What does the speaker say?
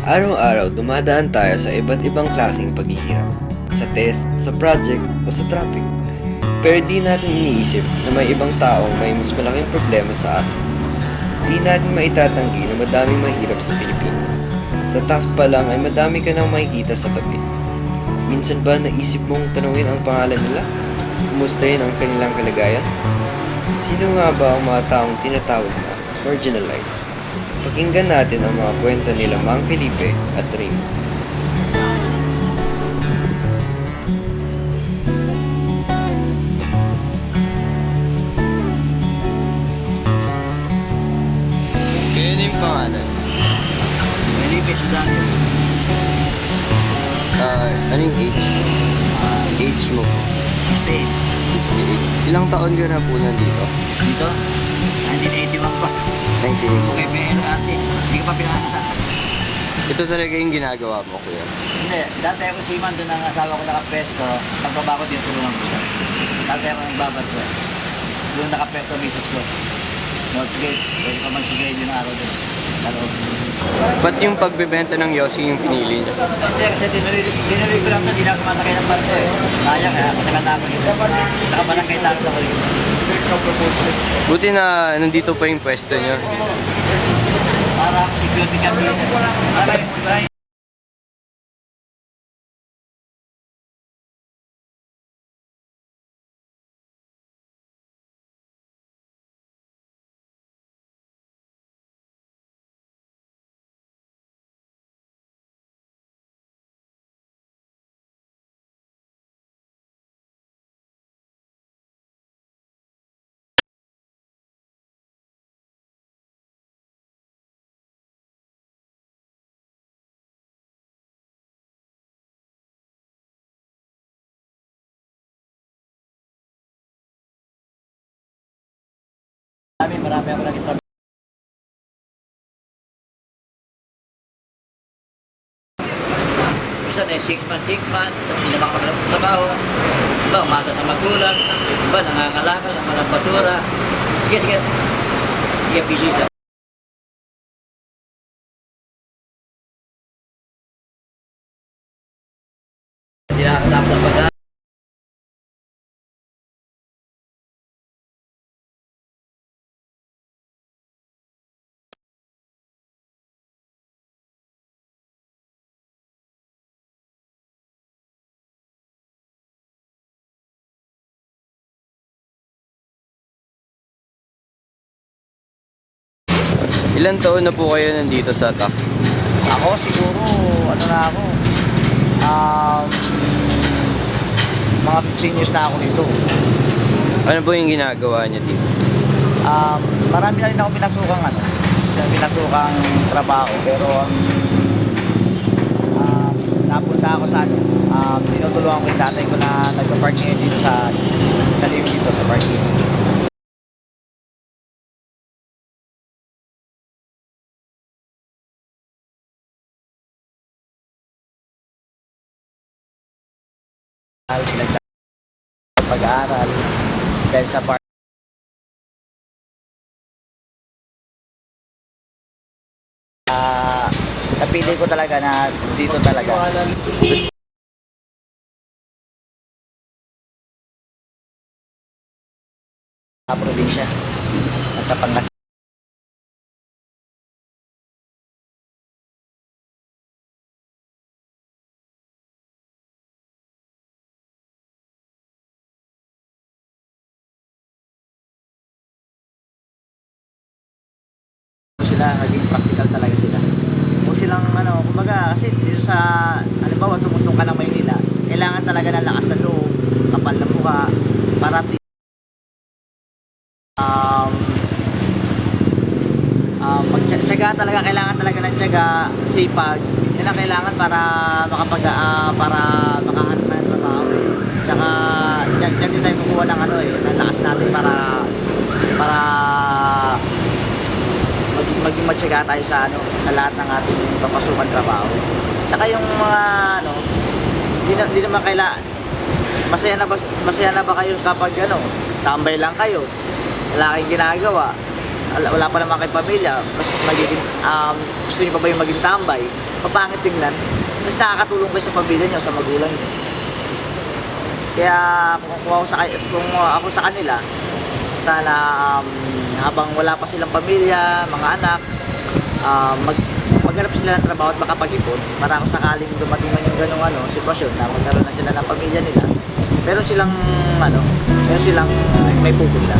Araw-araw dumadaan tayo sa iba't ibang klaseng paghihirap. Sa test, sa project, o sa traffic. Pero di natin iniisip na may ibang taong may mas malaking problema sa atin. Di natin maitatanggi na madaming mahirap sa Pilipinas. Sa Taft pa lang ay madami ka nang makikita sa tabi. Minsan ba naisip mong tanungin ang pangalan nila? Kumustahin ang kanilang kalagayan? Sino nga ba ang mga taong tinatawag na marginalized? Pakinggan natin ang mga kwento nila Mang Felipe at Ring. Kaya na yung pangalan? Felipe Sudanio. Anong age? Age mo po? 68. 68. Ilang taon ka na po nandito? Dito? 1981 pa. 1980. Okay, PLRT. Hindi ka pa pinakakita. Ito talaga yung ginagawa mo, kuya. Hindi. Dati ako seaman doon ang asawa ko nakapresto. Pagbaba ko dito tulungan ko siya. Dati ako nagbabar ko. Doon nakapresto misis ko. Northgate. Pwede ka magsigay yung araw doon. Sa loob. Ba't yung pagbebenta ng Yossi yung pinili niya? Hindi kasi dinuloy ko lang doon. Hindi na ako sumasakay ng barko eh. Sayang eh. Matagal na ako dito. Nakabarangay tayo sa kulit. Buti na nandito pa yung pwesto niyo. Para ako security guard dito. Para marami ako naging trabaho. Isa na 6 months, hindi na makapagtrabaho. Iba, umasa sa magulang. Iba, nangangalakal, ng basura. Sige. Sige, busy siya. Hindi nakakatapos ang pag-aaral. Ilan taon na po kayo nandito sa Taft? Ako siguro, ano na ako, mga 15 years na ako dito. Ano po yung ginagawa niyo dito? Marami na rin ako pinasukang trabaho, pero napunta ako sa tinutulungan ko yung tatay ko na nagpa-park ngayon dito sa liw dito sa parking. Pag-aaral dahil sa park. Napili ko talaga na dito talaga. Sa probinsya, nasa Pangasinan. Sila naging practical talaga sila. Huwag silang kumbaga kasi dito sa halimbawa tumuntong ka ng Maynila, kailangan talaga ng lakas na loob, kapal na mukha para magtiyaga talaga, kailangan talaga ng tiyaga, sipag. Yan ang kailangan para makahanap ng trabaho. Tsaka dyan din tayo kukuha ng ng lakas natin para maging matyaga tayo sa lahat ng ating papasukan trabaho. Tsaka yung mga di naman kailangan masaya na ba kayo kapag tambay lang kayo, wala kayong ginagawa, wala pa naman kay pamilya, mas magiging, gusto niyo pa ba yung maging tambay? Papangit tingnan. Mas nakakatulong kayo sa pamilya niyo, sa magulang niyo. Kaya kung ako sa kanila, sana habang wala pa silang pamilya, mga anak, maghanap sila ng trabaho at makapag-ipon para kung sakaling dumating man yung ganong sitwasyon na magkaroon na sila ng pamilya nila, meron silang may pupunta.